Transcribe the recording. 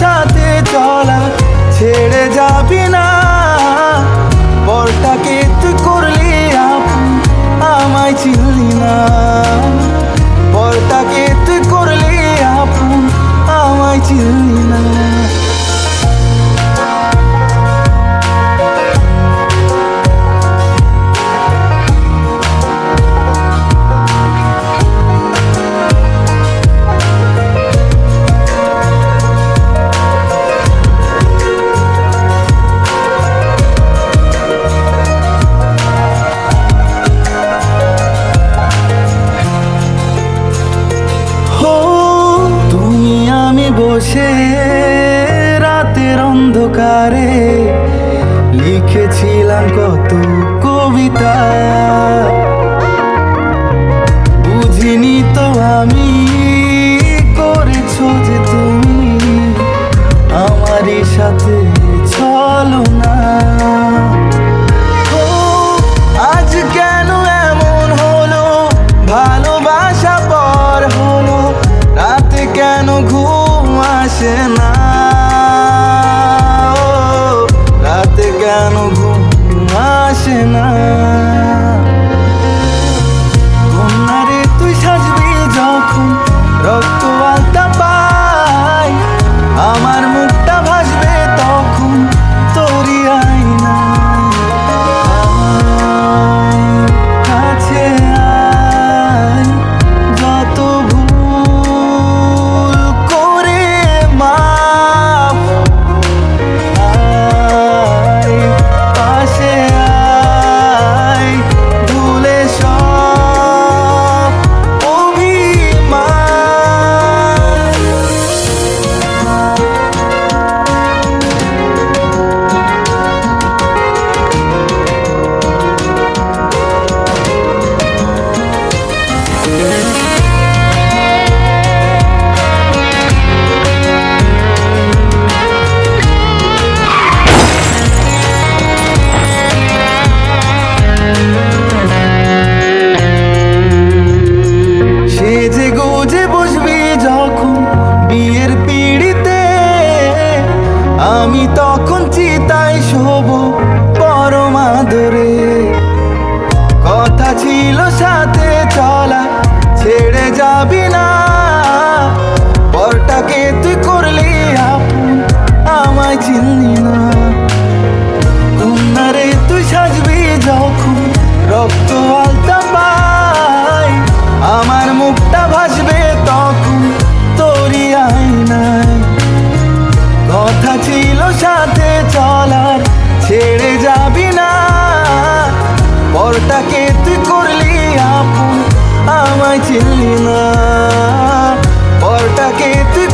সাথে চলা ছেড়ে যাবি না। পরটাকে তুই করলি আপন, আমায় চিনলি না। পরটাকে তুই করলি আপন, আমায় চিনলি না। বসে রাতের অন্ধকারে লিখেছিলাম কত কবিতা, বুঝিনি তো আমি করেছো যে তুমি আমারই সাথে চলো না। আজ কেন এমন হলো, ভালোবাসা পর হলো, রাতে কেন ঘুম আসে না। রাতে কেন ঘুম আসে না। কন্যারে তুই সাজবি যখন রক্ত আলতা পায়, আমার মুখটা ভাসবে তখন তোরই আয়নায়। কাছে আয়, যত ভুল করে মাপ আয়, পাশে আয়, ভুলে সব অভিমান। সেজে গোজে বসবি যখন বিয়ের পিড়িতে, আমি তখন চিতায় শোব পরম আদরে। কথা ছিল সাথে চলা ছেড়ে যাবি না। পরটাকে তুই করলি আপন, আমায় চিনলি না। কন্যারে তুই সাজবি যখন রক্ত আলতা পায়, আমার মুখটা ভাসবে তখন তোরই আয়নায়। কথা ছিল সাথে চলার ছেড়ে যাবি না। পরটাকে তুই করলি আপন, আমায় চিনলি না। পরটাকে তুই